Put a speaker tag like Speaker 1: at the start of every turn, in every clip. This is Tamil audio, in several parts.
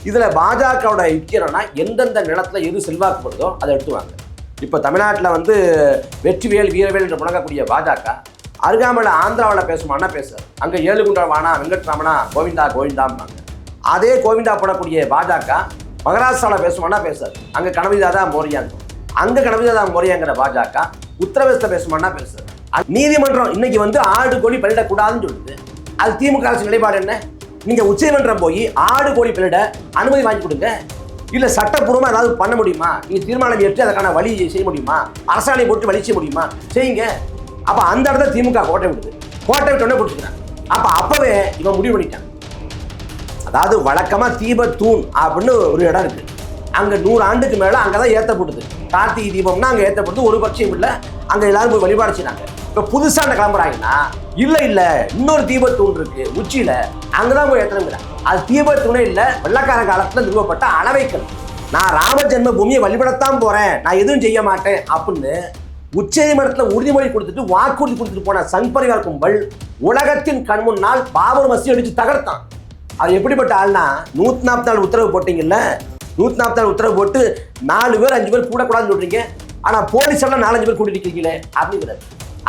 Speaker 1: இதில் பாஜகவோட யுக்கியம்னா எந்தெந்த நிலத்தில் எது செல்வாக்குப்படுதோ அதை எடுத்துவாங்க. இப்போ தமிழ்நாட்டில் வந்து வெற்றிவேல் வீரவேல் என்று முழங்கக்கூடிய பாஜக அருகாமையில் ஆந்திராவில் பேசுமானா பேசுறாரு. அங்கே ஏழுகுண்டவானா வெங்கட்ராமனா கோவிந்தா கோவிந்தாம்பாங்க. அதே கோவிந்தா போடக்கூடிய பாஜக மகாராஷ்டிராவில் பேசுமானா பேசுறாரு. அங்கே கனவிதாதா மோரியாங்க. அங்கே கனவிதாதா மோரியாங்கிற பாஜக உத்தரப்பிரதேச பேசுமானா பேசுறாரு. நீதிமன்றம் இன்னைக்கு வந்து ஆடு கோழி பலியிடக்கூடாதுன்னு சொல்லுது. அது திமுக அரசு நிலைப்பாடு என்ன? நீங்க உச்சநீதிமன்றம் போய் ஆடு கோழி பலியிட அனுமதி வாங்கி கொடுங்க. இல்ல சட்டப்பூர்வமா ஏதாவது பண்ண முடியுமா? நீங்க தீர்மானம் ஏற்று அதற்கான வழி செய்ய முடியுமா? அரசாணை போட்டு வழி செய்ய முடியுமா? செய்யுங்க. அப்ப அந்த இடத்துல திமுக கோட்டை விடுது. கோட்டை விட்டோன்னே கொடுத்துக்கிறாங்க. அப்பவே இவன் முடிவு பண்ணிட்டான். அதாவது வழக்கமா தீபத்தூண் அப்படின்னு ஒரு இடம் இருக்கு. அங்க 100 ஆண்டுக்கு மேல அங்கதான் ஏத்தப்படுது. கார்த்திகை தீபம்னா அங்க ஏத்தப்படுது. ஒரு பட்சம் இல்ல, அங்க எல்லாரும் போய் வழிபாடு செய்றாங்க. இப்ப புதுசா கிளம்புறாங்கன்னா இல்ல இன்னொரு தீபத்தூண் இருக்கு உச்சியில, அங்கதான் போய் ஏத்தணுங்கிறாங்க. அது தீபத்தூணே இல்ல, வெள்ளக்கார காலத்துல நிறுவப்பட்ட அளவைக்கல். நான் ராம ஜென்ம பூமியை வழிபடத்தான் போறேன், நான் எதுவும் செய்ய மாட்டேன் அப்படின்னு உச்சநீதிமன்றத்தில் உறுதிமொழி கொடுத்துட்டு வாக்குறுதி கொடுத்துட்டு போன சங் பரிவார் கும்பல் உலகத்தின் கண் முன்னால் பாபர் மசூதி அடிச்சு தகர்த்தான். அது எப்படிப்பட்ட ஆள்னா 144 உத்தரவு போட்டீங்கல்ல, 144 உத்தரவு போட்டு 4 பேர் 5 பேர் கூடக்கூடாதுன்னு சொல்றீங்க. ஆனா போலீஸ் எல்லாம் 4-5 பேர் கூட்டிட்டு இருக்கீங்களே அப்படிங்கிறது.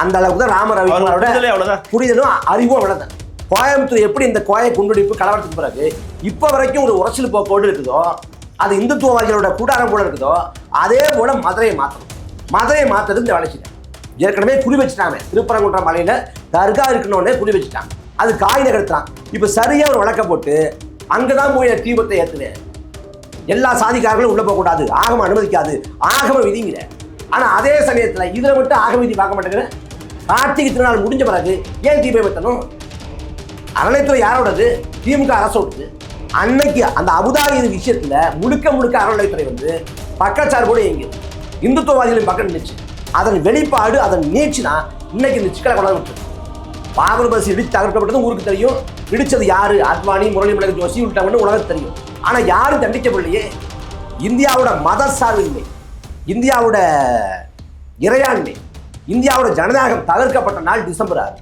Speaker 1: அந்த அளவுக்கு தான் ராம ரவிக்குமாரோட புரிதலும் அறிவும் அவ்வளவுதான். கோயம்புத்தூர் எப்படி இந்த கோயை குண்டுடிப்பு கலவரத்துக்கு பிறகு இப்ப வரைக்கும் ஒரு உரசல் போக்கோடு இருக்குதோ, அது இந்துத்துவவாதிகளோட கூடாரம் போல இருக்குதோ, அதே போல மதுரையை மாத்துறது இந்த வேலை செய்யணும். ஏற்கனவே குறி வச்சுட்டாங்க. திருப்பரங்குன்றம் மலையில தர்கா இருக்கணும்னே குறி வச்சுட்டாங்க. அது காய் நகர்த்தான். இப்ப சரியா ஒரு வழக்க போட்டு அங்கதான் போய் தீபத்தை ஏத்துவேன், எல்லா சாதிக்காரர்களும் உள்ள போக கூடாது, ஆகம அனுமதிக்காது, ஆகம விதிங்கிற. ஆனா அதே சமயத்துல இதுல மட்டும் ஆகம விதி பார்க்க மாட்டேங்கிற. கார்த்திகை திருநாள் முடிஞ்ச பிறகு ஏன் தீபம் ஏற்றணும்? அறநிலையத்துறை யாரோடது? திமுக அரசோடது. அன்னைக்கு அந்த அபுதாபி விஷயத்துல முழுக்க அறநிலையத்துறை வந்து பக்கச்சார்போடு இயங்கியது. இந்துத்துவவாதிகளின் பக்கம் நின்றுச்சு. அதன் வெளிப்பாடு, அதன் நீட்சினா இன்னைக்கு இந்த சிக்கலை கொண்டாந்து விட்டு பாபர் மசூதி இடிச்சு தகர்க்கப்பட்டது ஊருக்கு தெரியும். இடிச்சது யாரு? அத்வானி, முரளி மனோகர் ஜோஷி விட்டாங்கன்னு உலகம் தெரியும். ஆனா யாரும் தண்டிக்கப்படலையே. இந்தியாவோட மத சார்பின்மை, இந்தியாவோட இறையாண்மை, இந்தியாவோட ஜனநாயகம் தகர்க்கப்பட்ட நாள் டிசம்பர் 6.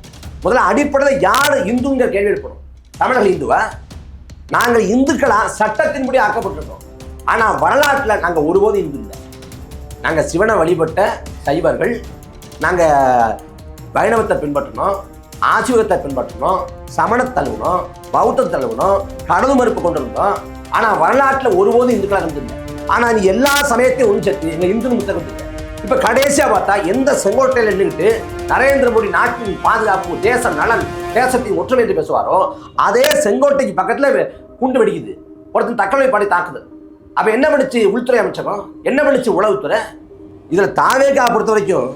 Speaker 1: முதல்ல அடிப்படையில் யாரு இந்துங்கிற கேள்வி எழுப்பணும். தமிழர்கள் இந்துவா? நாங்கள் இந்துக்களா சட்டத்தின்படி ஆக்கப்பட்டிருக்கோம். ஆனா வரலாற்றில் நாங்கள் ஒருபோதும் இந்து இல்லை. நாங்கள் சிவனை வழிபட்ட சைவர்கள். நாங்கள் வைணவத்தை பின்பற்றணும், ஆசிவகத்தை பின்பற்றணும், சமணத்தை தழுவணும், பௌத்தத்தை தழுவணும், கடவுள் மறுப்பு கொண்டு இருந்தோம். ஆனா வரலாற்றில் ஒருபோதும் இந்துக்களாக இருந்தில்லை. ஆனா நீ எல்லா சமயத்தையும் ஒன்று சேர்த்து எங்க இந்து முத்தகத்துக்கு இப்ப கடைசியா பார்த்தா எந்த செங்கோட்டையில் நின்றுட்டு நரேந்திர மோடி நாட்டின் பாதுகாப்பு, தேச நலன், தேசத்தின் ஒற்றுமை என்று பேசுவாரோ, அதே செங்கோட்டைக்கு பக்கத்துல குண்டு வெடிக்குது. ஒருத்தன் தக்கலை பாடி தாக்குது. அப்ப என்ன பண்ணுச்சு உள்துறை அமைச்சகம்? என்ன பண்ணுச்சு உளவுத்துறை? இதுல தாவேகா பொறுத்த வரைக்கும்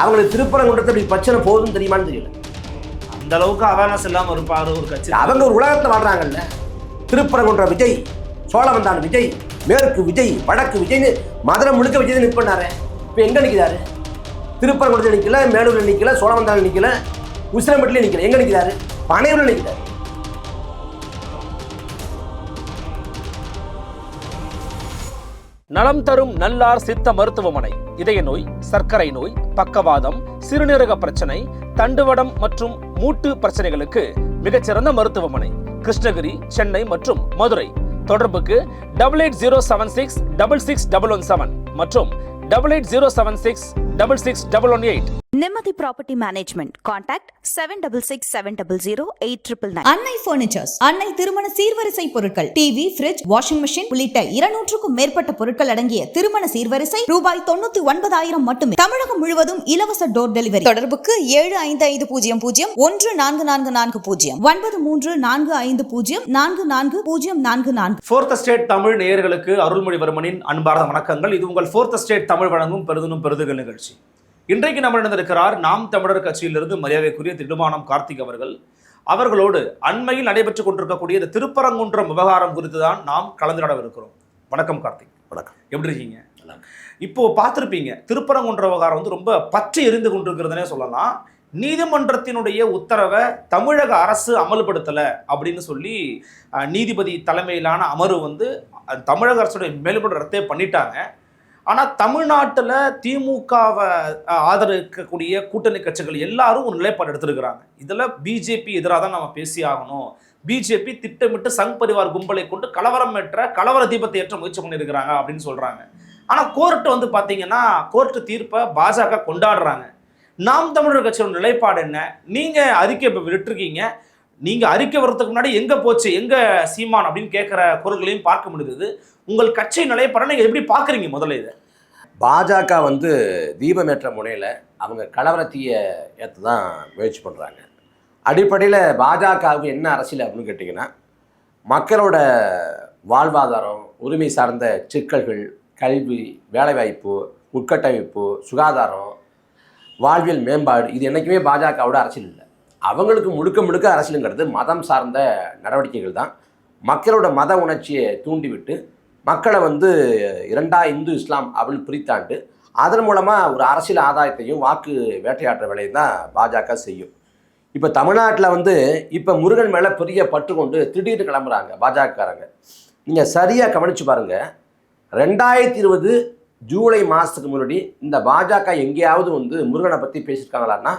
Speaker 1: அவங்களுக்கு திருப்பரங்குன்றத்தை இப்படி பிரச்சனை போகுதுன்னு தெரியுமான்னு தெரியல.
Speaker 2: அந்த அளவுக்கு அவேர்னஸ் இல்லாம இருப்பாரு ஒரு கட்சி.
Speaker 1: அவங்க ஒரு உலகத்தை வாழ்றாங்கல்ல. திருப்பரங்குன்ற விஜய், சோழவந்தான் விஜய், மேற்கு விஜய், வடக்கு விஜய்னு மதுரை முழுக்க விஜய் நிற்பாரு. இப்போ எங்க நிற்கிறாரு? திருப்பரங்குன்றத்தில் நிற்கல, மேலூர்ல நிற்கல, சோழவந்தான் நிற்கல, உசிலம்பட்டிலையும் நிற்கல. எங்க நிற்கிறாரு? பனையூர்ல நிற்கிறாரு.
Speaker 3: நலம் தரும் நல்லார் சித்த மருத்துவமனை இதய நோய், சர்க்கரை நோய், பக்கவாதம், சிறுநீரக பிரச்சனை, தண்டுவடம் மற்றும் மூட்டு பிரச்சனைகளுக்கு மிகச்சிறந்த மருத்துவமனை. கிருஷ்ணகிரி, சென்னை மற்றும் மதுரை. தொடர்புக்கு 8807666117 மற்றும் 8807666118.
Speaker 4: Nimati Property Management. Contact 7667008999.
Speaker 5: அன்னை பர்னிச்சர்ஸ், அன்னை திருமண சீர்வரிசை பொருட்கள், டிவி, ஃபிரிட்ஜ், வாஷிங் மெஷின் உள்ளிட்ட 200க்கும் மேற்பட்ட பொருட்கள் அடங்கிய திருமண சீர்வரிசை ரூபாய் 99,000 மட்டுமே. தமிழகம் முழுவதும் இலவச டோர் டெலிவரி. தொடர்புக்கு 7550014440 9345044044.
Speaker 2: ஃபோர்த் ஸ்டேட் தமிழ் நேயர்களுக்கு அருள்மொழிவர்மனின் அன்பார்ந்த வணக்கங்கள். இது உங்கள் ஃபோர்த் ஸ்டேட் தமிழ் வழங்கும் பெருதினும் பெருதுகள் நிகழ்ச்சி. இன்றைக்கு நம்ம நடந்திருக்கிறார் நாம் தமிழர் கட்சியிலிருந்து மரியாதைக்குரிய திடுமானம் கார்த்திக் அவர்களோடு அண்மையில் நடைபெற்றுக் கொண்டிருக்கக்கூடிய இந்த திருப்பரங்குன்றம் விவகாரம் குறித்து தான் நாம் கலந்துரையாடவிருக்கிறோம். வணக்கம் கார்த்திக்.
Speaker 1: வணக்கம்.
Speaker 2: எப்படி இருக்கீங்க? இப்போ பார்த்துருப்பீங்க, திருப்பரங்குன்ற விவகாரம் வந்து ரொம்ப பற்றி எரிந்து கொண்டிருக்கிறதுனே சொல்லலாம். நீதிமன்றத்தினுடைய உத்தரவை தமிழக அரசு அமல்படுத்தலை அப்படின்னு சொல்லி நீதிபதி தலைமையிலான அமர்வு வந்து தமிழக அரசுடைய மேல்முறை ரத்தே பண்ணிட்டாங்க. ஆனால் தமிழ்நாட்டில் திமுகவை ஆதரிக்கக்கூடிய கூட்டணி கட்சிகள் எல்லாரும் ஒரு நிலைப்பாடு எடுத்திருக்கிறாங்க. இதில் பிஜேபி எதிராக தான் நம்ம பேசி ஆகணும், பிஜேபி திட்டமிட்டு சங் பரிவார் கும்பலை கொண்டு கலவர தீபத்தை ஏற்ற முயற்சி பண்ணியிருக்கிறாங்க அப்படின்னு சொல்றாங்க. ஆனா கோர்ட் வந்து பாத்தீங்கன்னா கோர்ட் தீர்ப்பை பாஜக கொண்டாடுறாங்க. நாம் தமிழர் கட்சியோட நிலைப்பாடு என்ன? நீங்க அறிக்கை இப்ப விட்டுருக்கீங்க, நீங்க அறிக்கை வர்றதுக்கு முன்னாடி எங்க போச்சு, எங்க சீமான் அப்படின்னு கேட்கிற குரல்களையும் பார்க்க முடியுது. உங்கள் கட்சி நிலைப்பாடு நீங்க எப்படி பாக்குறீங்க? முதல்ல இதை
Speaker 1: பாஜக வந்து தீபமேற்ற முனையில் அவங்க கலவரத்தைய ஏற்று தான் முயற்சி பண்ணுறாங்க. அடிப்படையில் பாஜகவுக்கு என்ன அரசியல் அப்படின்னு கேட்டிங்கன்னா, மக்களோட வாழ்வாதாரம், உரிமை சார்ந்த சிக்கல்கள், கல்வி, வேலைவாய்ப்பு, உட்கட்டமைப்பு, சுகாதாரம், வாழ்வியல் மேம்பாடு, இது என்றைக்குமே பாஜகவோட அரசியல் இல்லை. அவங்களுக்கு முழுக்க முழுக்க அரசியலுங்கிறது மதம் சார்ந்த நடவடிக்கைகள் தான். மக்களோட மத உணர்ச்சியை தூண்டிவிட்டு மக்களை வந்து இரண்டா இந்து இஸ்லாம் அப்படின்னு பிரித்தாண்டு அதன் மூலமாக ஒரு அரசியல் ஆதாயத்தையும் வாக்கு வேட்டையாடுற வேலையை தான் பாஜக செய்யும். இப்போ தமிழ்நாட்டில் வந்து இப்போ முருகன் மேலே பெரிய பற்று கொண்டு திடீர்னு கிளம்புறாங்க பாஜகக்காரங்க. நீங்கள் சரியாக கவனித்து பாருங்கள், 2020 ஜூலை மாதத்துக்கு முன்னாடி இந்த பாஜக எங்கேயாவது வந்து முருகனை பற்றி பேசியிருக்காங்களான்னா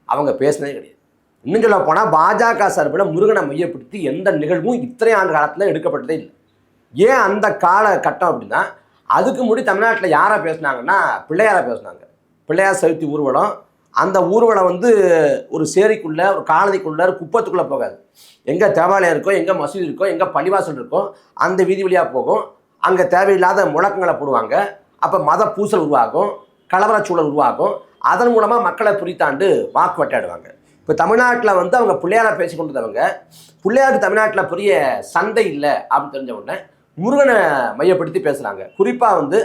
Speaker 1: அவங்க பேசினதே கிடையாது. இன்னும் சொல்ல போனால் பாஜக சார்பில் முருகனை மையப்படுத்தி எந்த நிகழ்வும் இத்தனை ஆண்டு காலத்தில் எடுக்கப்பட்டதே இல்லை. ஏன் அந்த காலகட்டம் அப்படின்னா, அதுக்கு முன்னாடி தமிழ்நாட்டில் யாரை பேசுனாங்கன்னா பிள்ளையாரை பேசுனாங்க. பிள்ளையார் சதுர்த்தி ஊர்வலம், அந்த ஊர்வலம் வந்து ஒரு சேரிக்குள்ளே, ஒரு காலனிக்குள்ளே, ஒரு குப்பத்துக்குள்ளே போகாது. எங்கே தேவாலயம் இருக்கோ, எங்கே மசூதி இருக்கோ, எங்கே பள்ளிவாசல் இருக்கோ அந்த வீதி வழியாக போகும். அங்கே தேவையில்லாத முழக்கங்களை போடுவாங்க. அப்போ மத பூசல் உருவாகும், கலவரச்சூழல் உருவாகும். அதன் மூலமாக மக்களை புரித்தாண்டு வாக்கு வேட்டையாடுவாங்க. இப்போ தமிழ்நாட்டில் வந்து அவங்க பிள்ளையாரை பேசி கொண்டவங்க, பிள்ளையாருக்கு தமிழ்நாட்டில் பெரிய சந்தை இல்லை அப்படின்னு தெரிஞ்ச உடனே முருகனை மையப்படுத்தி பேசுகிறாங்க. குறிப்பாக வந்து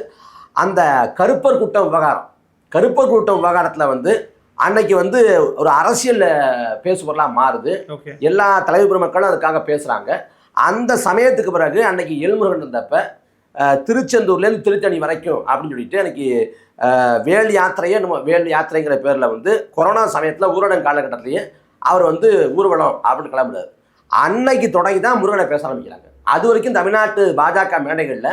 Speaker 1: அந்த கருப்பர் கூட்டம் விவகாரத்தில் வந்து அன்னைக்கு வந்து ஒரு அரசியல் பேசுபொருளாக மாறுது. எல்லா தலைவர் பெருமக்களும் அதுக்காக பேசுகிறாங்க. அந்த சமயத்துக்கு பிறகு அன்னைக்கு எல்முருகன் இருந்தப்ப திருச்செந்தூர்லேருந்து திருத்தணி வரைக்கும் அப்படின்னு சொல்லிட்டு அன்னைக்கு வேல் யாத்திரைங்கிற பேரில் வந்து கொரோனா சமயத்தில் ஊரடங்கு காலகட்டத்திலேயே அவர் வந்து ஊர்வலம் அப்படின்னு கிளம்புறாரு. அன்னைக்கு தொடங்கி தான் முருகனை பேச ஆரம்பிக்கிறாங்க. அது வரைக்கும் தமிழ்நாட்டு பாஜக மேடைகளில்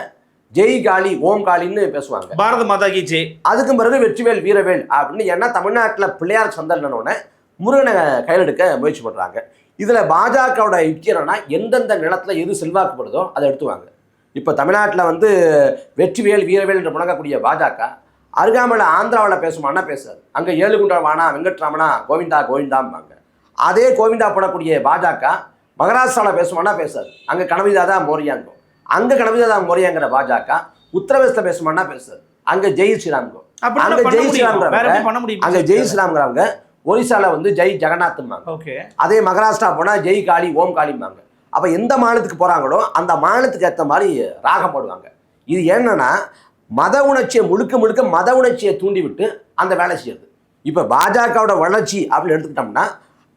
Speaker 1: ஜெய் காளி, ஓம் காளின்னு பேசுவாங்க,
Speaker 2: பாரத மாதா கி ஜெய்.
Speaker 1: அதுக்கும் பிறகு வெற்றிவேல் வீரவேல் அப்படின்னு. ஏன்னா தமிழ்நாட்டில் பிள்ளையார் சந்தல்னோடனே முருகனை கையில் எடுக்க முயற்சி பண்ணுறாங்க. இதில் பாஜகவோட யுக்தி என்னன்னா, எந்தெந்த நிலத்தில் எது செல்வாக்குப்படுதோ அதை எடுத்துவாங்க. இப்போ தமிழ்நாட்டில் வந்து வெற்றிவேல் வீரவேல் என்று முழங்கக்கூடிய பாஜக அருகாமையில் ஆந்திராவில் பேசுமானா பேசுறாரு. அங்கே ஏழுகுண்டவானா, வெங்கட்ராமனா, கோவிந்தா கோவிந்தாம்பாங்க. அதே கோவிந்தா போடக்கூடிய பாஜக மகாராஷ்டிராவில் பேசுமானா பேசுறாரு. அங்கே கணவிதாதா மோரியாங்கும். அங்கே கணவிதாதா மோரியாங்கிற பாஜக உத்தரப்பிரதேசத்தில் பேசுமானா பேசுறாரு. அங்கே ஜெய் ஸ்ரீராம்கும். அங்கே ஜெய் ஸ்ரீராம்ங்கிறவங்க ஒரிசாவில் வந்து ஜெய் ஜெகநாத்ம்பாங்க. அதே மகாராஷ்டிரா போனால் ஜெய் காளி, ஓம் காளிம்பாங்க. அப்போ எந்த மாநிலத்துக்கு போகிறாங்களோ அந்த மாநிலத்துக்கு ஏற்ற மாதிரி ராகம் போடுவாங்க. இது என்னன்னா, மத உணர்ச்சியை முழுக்க மத உணர்ச்சியை தூண்டிவிட்டு அந்த வேலை செய்யுது. இப்போ பாஜகவோட வளர்ச்சி அப்படின்னு எடுத்துக்கிட்டோம்னா,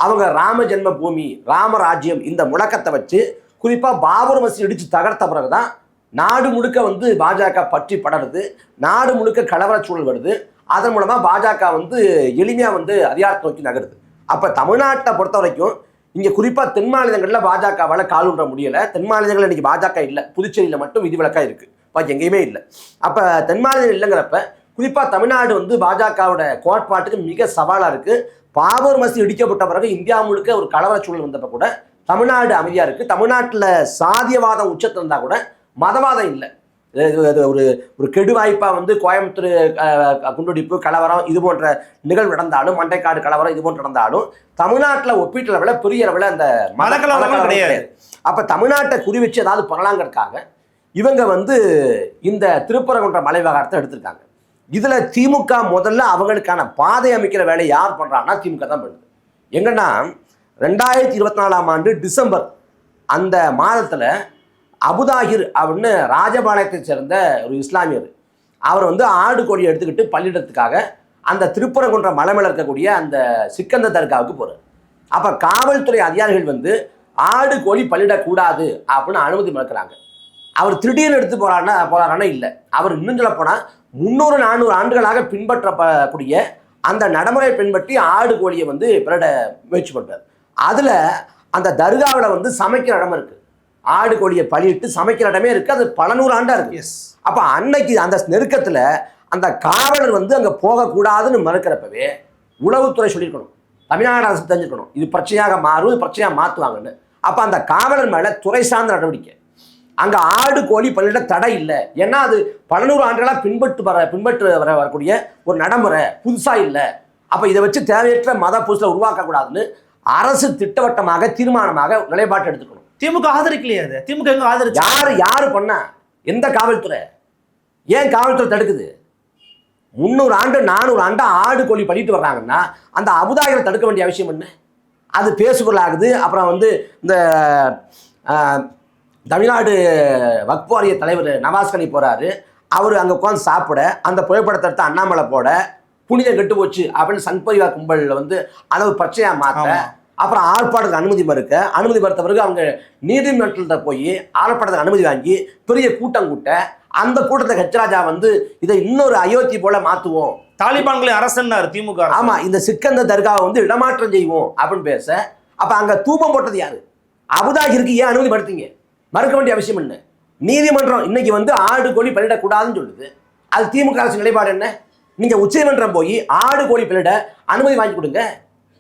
Speaker 1: அவங்க ராம ஜென்ம பூமி, ராமராஜ்யம் இந்த முழக்கத்தை வச்சு குறிப்பாக பாபர் மசூதி இடித்து தகர்த்த பிறகுதான் நாடு முழுக்க வந்து பாஜக பற்றி படருது, நாடு முழுக்க கலவரச்சூழல் வருது. அதன் மூலமாக பாஜக வந்து எளிமையாக வந்து அதிகாரத்தை நோக்கி நகருது. அப்போ தமிழ்நாட்டை பொறுத்த வரைக்கும் இங்கே குறிப்பாக தென் மாநிலங்களில் பாஜகவால் கால் ஊன்ற முடியலை. தென் மாநிலங்களில் இன்றைக்கி பாஜக இல்லை, புதுச்சேரியில் மட்டும் விதிவிலக்காக இருக்குது, பாக்கி எங்கேயுமே இல்லை. அப்போ தென் மாநிலம் இல்லைங்கிறப்ப குறிப்பாக தமிழ்நாடு வந்து பாஜகவோட கோட்பாட்டுக்கு மிக சவாலாக இருக்குது. பாபர் மசூதி இடிக்கப்பட்ட பிறகு இந்தியா முழுக்க ஒரு கலவரச்சூழல் வந்தப்போ கூட தமிழ்நாடு அமைதியாக இருக்குது. தமிழ்நாட்டில் சாதியவாதம் உச்சத்தில் இருந்தால் கூட மதவாதம் இல்லை. ஒரு ஒரு கெடு வாய்ப்பாக வந்து கோயம்புத்தூர் குண்டுடிப்பு, கலவரம் இது போன்ற நிகழ்வு நடந்தாலும், மண்டைக்காடு கலவரம் இது போன்று நடந்தாலும் தமிழ்நாட்டில் ஒப்பீட்டு அளவில் பெரிய அளவில் அந்த மத கலவரம் கிடையாது. அப்போ தமிழ்நாட்டை குறி வச்சு ஏதாவது பண்ணலாங்கிறதுக்காக இவங்க வந்து இந்த திருப்பரங்குன்ற மலை விவகாரத்தை எடுத்திருக்காங்க. இதில் திமுக முதல்ல அவங்களுக்கான பாதை அமைக்கிற வேலையை யார் பண்ணுறாங்கன்னா திமுக தான் பண்ணுது. எங்கன்னா 2024ஆம் ஆண்டு டிசம்பர் அந்த மாதத்தில் அபுதாகிர் அப்படின்னு ராஜபாளையத்தை சேர்ந்த ஒரு இஸ்லாமியர், அவர் வந்து ஆடு கோழி எடுத்துக்கிட்டு பள்ளியிடத்துக்காக அந்த திருப்பரங்குன்ற மலை மேலே இருக்கக்கூடிய அந்த சிக்கந்த தர்காவுக்கு போகிறார். அப்போ காவல்துறை அதிகாரிகள் வந்து ஆடு கோழி பள்ளியிடக்கூடாது அப்படின்னு அனுமதி மறுக்கிறாங்க. அவர் திடீர்னு எடுத்து போறாருன்னா இல்லை, அவர் இன்னும் சொல்ல போனால் 300-400 ஆண்டுகளாக பின்பற்றக்கூடிய அந்த நடைமுறை பின்பற்றி ஆடு கோழியை வந்து பிறட முயற்சி பண்ணுறார். அதில் அந்த தர்காவில் வந்து சமைக்கிற இடம் இருக்குது, ஆடு கோழியை பலியிட்டு சமைக்கிற இடமே இருக்குது, அது பல 100 ஆண்டாக இருக்குது. அப்போ அன்னைக்கு அந்த நெருக்கத்தில் அந்த காவலர் வந்து அங்கே போகக்கூடாதுன்னு மறுக்கிறப்பவே உளவுத்துறை சொல்லியிருக்கணும், தமிழ்நாடு அரசு தெரிஞ்சுக்கணும், இது பிரச்சனையாக மாறும், பிரச்சனையாக மாற்றுவாங்கன்னு. அப்போ அந்த காவலர் மேலே துறை சார்ந்த நடவடிக்கை. அங்கே ஆடு கோழி பலியிட தடை இல்லை. ஏன்னா அது பல நூறு ஆண்டுகளாக பின்பற்று வரக்கூடிய ஒரு நடைமுறை, புதுசாக இல்லை. அப்போ இதை வச்சு தேவையற்ற மத பூசலை உருவாக்கக்கூடாதுன்னு அரசு திட்டவட்டமாக தீர்மானமாக நிலைப்பாட்டு எடுத்துக்கணும்.
Speaker 2: திமுக ஆதரிக்கலையே. அது திமுக எங்க ஆதரிச்சு?
Speaker 1: யாரு பண்ணா? எந்த காவல்துறை? ஏன் காவல்துறை தடுக்குது? 300 ஆண்டு 400 ஆண்டு ஆடு கோழி பண்ணிட்டு வர்றாங்கன்னா அந்த அபுதாயிரம் தடுக்க வேண்டிய அவசியம் என்ன? அது பேசுபொருளாகுது. அப்புறம் வந்து இந்த தமிழ்நாடு வக்ஃப் வாரிய தலைவர் நவாஸ்கனி போறாரு. அவர் அங்கே உட்காந்து சாப்பிட அந்த புகைப்படத்தை எடுத்து அண்ணாமலை போட புனிதம் கெட்டு போச்சு அப்படின்னு சங்பரிவார் கும்பலில் வந்து அளவு பிரச்சனையாக மாற்ற, அப்புறம் ஆர்ப்பாட்டத்துக்கு அனுமதி மறுத்த பிறகு அவங்க நீதிமன்றத்தை போய் ஆர்ப்பாட்டத்துக்கு அனுமதி வாங்கி பெரிய கூட்டம் கூட்ட, அந்த கூட்டத்தை ஹெச்ராஜா வந்து இதை இன்னொரு அயோத்தி போல மாற்றுவோம்,
Speaker 2: தாலிபான்களை அரசன்னார் திமுக.
Speaker 1: ஆமா, இந்த சிக்கந்த தர்காவை வந்து இடமாற்றம் செய்வோம் அப்படின்னு பேச, அப்ப அங்க தூபம் போட்டது யாரு? அபுதாகிருக்கு ஏன் அனுமதி படுத்தீங்க? மறுக்க வேண்டிய அவசியம் என்ன? நீதிமன்றம் இன்னைக்கு வந்து ஆடு கோழி பலியிடக்கூடாதுன்னு சொல்லுது. அது திமுக அரசு நிலைப்பாடு என்ன? நீங்க உச்சநீதிமன்றம் போய் ஆடு கோழி பலியிட அனுமதி வாங்கி கொடுங்க.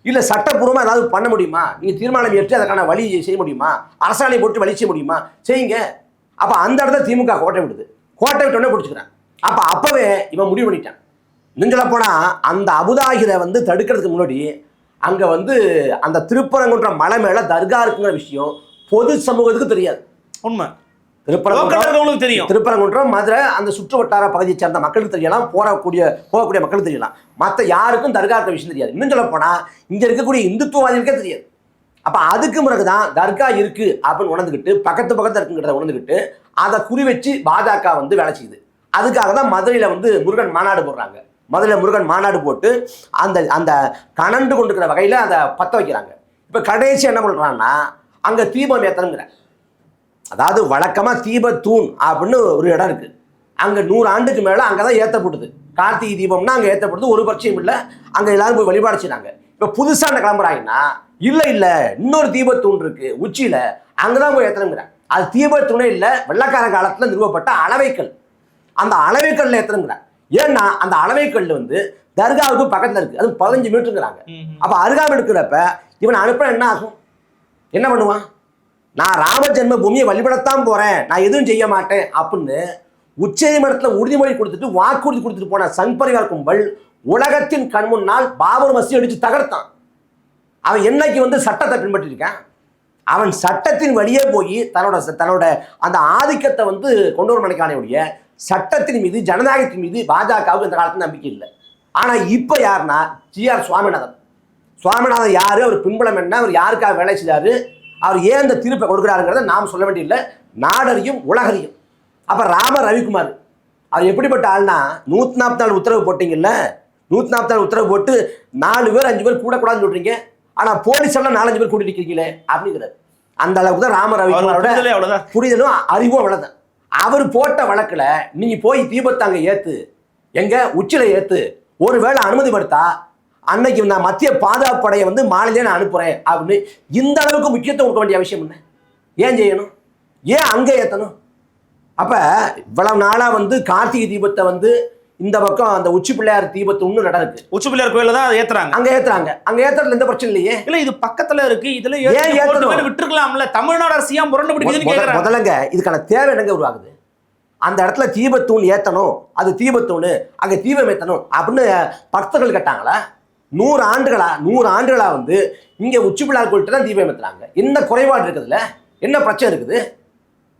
Speaker 1: இல்ல சட்டப்பூர்வமா ஏதாவது பண்ண முடியுமா? நீங்க தீர்மானம் ஏற்றி அதற்கான வழி செய்ய முடியுமா? அரசாணை போட்டு வழி செய்ய முடியுமா? செய்யுங்க. அப்ப அந்த இடத்துல திமுக கோட்டை விடுது. கோட்டை விட்டோன்னே பிடிச்சிக்கிறேன். அப்பவே இவன் முடிவு பண்ணிட்டான். இன்னும் சொல்ல போனா அந்த அபுதாகிரை வந்து தடுக்கிறதுக்கு முன்னாடி அங்க வந்து அந்த திருப்பரங்குன்றம் மலை மேல தர்கா இருக்குங்கிற விஷயம் பொது சமூகத்துக்கு தெரியாது.
Speaker 2: உண்மை.
Speaker 1: திருப்பரங்குன்றம் மதுரை அந்த சுற்று வட்டார பகுதியை சேர்ந்த மக்களுக்கு தெரியலாம், போகக்கூடிய மக்களுக்கு தெரியலாம். மற்ற யாருக்கும் தர்கா இருக்க விஷயம் தெரியாது. இன்னும் சொல்ல போனா இங்க இருக்கக்கூடிய இந்துத்துவவாதிகளுக்கே தெரியாது. அப்ப அதுக்கு பிறகுதான் தர்கா இருக்கு அப்படின்னு உணர்ந்துக்கிட்டு பக்கத்து இருக்குங்கிறத உணர்ந்துக்கிட்டு அதை குறி வச்சு பாஜக வந்து வேலை செய்யுது. அதுக்காக தான் மதுரையில வந்து முருகன் மாநாடு போடுறாங்க. மதுரையில் முருகன் மாநாடு போட்டு அந்த அந்த கனண்டு கொண்டிருக்கிற வகையில் அதை பற்ற வைக்கிறாங்க. இப்போ கடைசி என்ன பண்ணுறாங்கன்னா அங்கே தீபம் ஏற்றணுங்கிற, அதாவது வழக்கமாக தீபத்தூண் அப்படின்னு ஒரு இடம் இருக்குது. அங்கே 100 ஆண்டுக்கு மேலே அங்கே தான் ஏற்றப்படுது. கார்த்திகை தீபம்னா அங்கே ஏற்றப்படுது, ஒரு பட்சம் இல்லை, அங்கே எல்லாரும் போய் வழிபாடு செய்கிறாங்க. இப்போ புதுசாக என்ன கிளம்புறாங்கன்னா இல்லை இன்னொரு தீபத்தூண் இருக்குது உச்சியில், அங்கே தான் போய் ஏற்றணுங்கிறேன். அது தீபத்தூணே இல்லை, வெள்ளக்கார காலத்தில் நிறுவப்பட்ட அளவைக்கல். அந்த அளவைக்கல்ல ஏற்றணுங்கிறேன். ஏன்னா அந்த அளவைக்கல் வந்து தர்காவுக்கு பக்கத்தில் இருக்கு, அது 15 மீட்டருங்கிறாங்க. அப்போ அருகாமல் இருக்கிறப்ப இவன் அனுப்ப என்ன ஆகும்? என்ன பண்ணுவான்? நான் ராம ஜென்ம பூமியை வழிபடத்தான் போறேன், நான் எதுவும் செய்ய மாட்டேன் அப்படின்னு உச்சநீதிமன்றத்தில் உறுதிமொழி கொடுத்துட்டு வாக்குறுதி கொடுத்துட்டு போன சங் பரிவார் கும்பல் உலகத்தின் கண் முன்னால் பாபர் மசூதி அடிச்சு தகர்த்தான். அவன் என்னைக்கு வந்து சட்டத்தை பின்பற்றிருக்கான்? அவன் சட்டத்தின் வழியே போய் தன்னோட அந்த ஆதிக்கத்தை வந்து கொண்டு வர நினைக்கானே ஒழிய சட்டத்தின் மீது ஜனநாயகத்தின் மீது பாஜகவுக்கு இந்த காலத்தில் நம்பிக்கை இல்லை. ஆனா இப்ப யாருன்னா ஜி.ஆர். சுவாமிநாதன் யாரு? அவர் பின்புலம் என்ன? அவர் யாருக்காக வேலை செய்தாரு? அவர் ஏன் இந்த தீர்ப்பை கொடுக்குறாருங்கிறத நாம் சொல்ல வேண்டியதில்லை, நாடறியும் உலகறியும். அப்ப ராம ரவிக்குமார் அவர் எப்படிப்பட்ட ஆள்னா 144 உத்தரவு போட்டீங்கல்ல, 144 உத்தரவு போட்டு 4 பேர் 5 பேர் கூடக்கூடாதுன்னு சொல்றீங்க, ஆனா போலீஸ் எல்லாம் 4-5 பேர் கூட்டிட்டு இருக்கீங்களே அப்படிங்கிறார். அந்த அளவுக்கு தான் ராம ரவிக்குமாரோட புரிதலும் அறிவும் அவ்வளவுதான். அவர் போட்ட வழக்குல நீங்க போய் தீபத்தை அங்க ஏத்து, எங்க உச்சில ஏத்து, ஒருவேளை அனுமதி படுத்தா அன்னைக்கு நான் மத்திய பாதுகாப்பு படையை வந்து மாநிலே நான் அனுப்புறேன் அப்படின்னு இந்த அளவுக்கு முக்கியத்துவம் கொடுக்க வேண்டிய அவசியம் என்ன? ஏன் செய்யணும்? ஏன் அங்க ஏத்தணும்? அப்ப இவ்வளவு நாளா வந்து கார்த்திகை தீபத்தை வந்து இந்த பக்கம் அந்த உச்சி பிள்ளையார் தீபத்து ஒண்ணு நடக்கு,
Speaker 2: உச்சி பிள்ளையார் கோயில தான் ஏத்துறாங்க.
Speaker 1: அங்க ஏத்துறதுல எந்த பிரச்சனை இல்லையே.
Speaker 2: இல்ல இது பக்கத்துல இருக்கு, இதுல விட்டுருக்கலாம்ல. தமிழ்நாடு அரசியா முரண்டு பிடிக்குதுன்னு கேக்குறாங்க.
Speaker 1: முதல்லங்க இதுக்கான தேவை என்னங்க உருவாகுது? அந்த இடத்துல தீபத்தூண் ஏத்தணும், அது தீபத்தூண், அங்க தீபம் ஏத்தணும் அப்படின்னு பக்தர்கள் கேட்டாங்களா? 100 ஆண்டுகளா வந்து இங்க உச்சி பிள்ளையார் கோயில்கிட்ட தான் தீபம் ஏத்துறாங்க. என்ன குறைபாடு இருக்குதுல்ல? என்ன பிரச்சனை இருக்குது?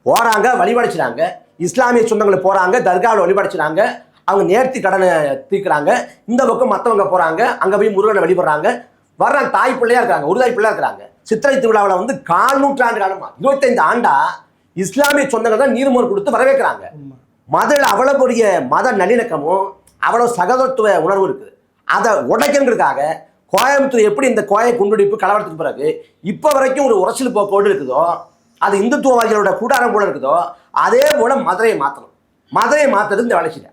Speaker 1: போறாங்க வழிபாடுச்சுறாங்க, இஸ்லாமிய சொந்தங்களை போறாங்க தர்காவில் வழிபாடுச்சுறாங்க, அவங்க நேர்த்தி கடனை தீர்க்கிறாங்க. இந்த பக்கம் மற்றவங்க போறாங்க, அங்க போய் முருகனை வழிபடுறாங்க, வர்றாங்க. தாய் பிள்ளையா இருக்காங்க, ஒரு தாய் பிள்ளையா இருக்கிறாங்க. சித்திரை திருவிழாவில் வந்து 4 நூற்றாண்டு காலமா 25 ஆண்டா இஸ்லாமிய சொந்தங்கள் தான் நீர்மோர் கொடுத்து வரவேற்கிறாங்க. மதுரையில் அவ்வளவு பெரிய மத நல்லிணக்கமும் அவ்வளவு சகோதரத்துவ உணர்வு இருக்குது. அதை உடைக்கிறதுக்காக கோயம்புத்தூர் எப்படி இந்த கோயை குண்டுடிப்பு கலவரத்துக்கு பிறகு இப்போ வரைக்கும் ஒரு உரசல் போக்கோடு இருக்குதோ, அது இந்துத்துவவாதிகளோட கூடாரம் போல இருக்குதோ, அதே போல மதுரையை மாற்றணும். மதுரையை மாற்றுறது இந்த வேலை செய்ய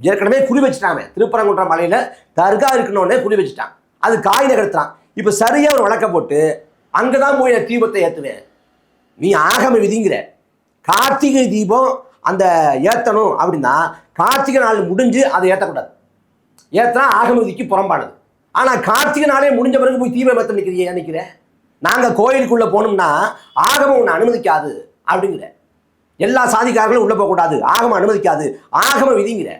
Speaker 1: ஏற்கனவே குறி வச்சுட்டாங்க. திருப்பரங்குன்றம் மலையில தர்கா இருக்கணும்னே குறி வச்சுட்டான், அது காய் நகர்த்தான். இப்போ சரியா ஒரு வழக்க போட்டு அங்கதான் போய் தீபத்தை ஏற்றுவேன். நீ ஆகம விதிங்கிற கார்த்திகை தீபம் அந்த ஏற்றணும் அப்படின்னா கார்த்திகை நாள் முடிஞ்சு அதை ஏற்றக்கூடாது. ஏற்றினா ஆகம விதிக்கு புறம்பானது. ஆனால் கார்த்திகை நாளே முடிஞ்ச பிறகு போய் தீபம் ஏற்ற நிற்கிறீங்க நினைக்கிறேன். நாங்கள் கோயிலுக்குள்ளே போகணும்னா ஆகமம் ஒன்று அனுமதிக்காது அப்படிங்கிற. எல்லா சாதிக்காரர்களும் உள்ளே போகக்கூடாது, ஆகமம் அனுமதிக்காது, ஆகம விதிங்கிற.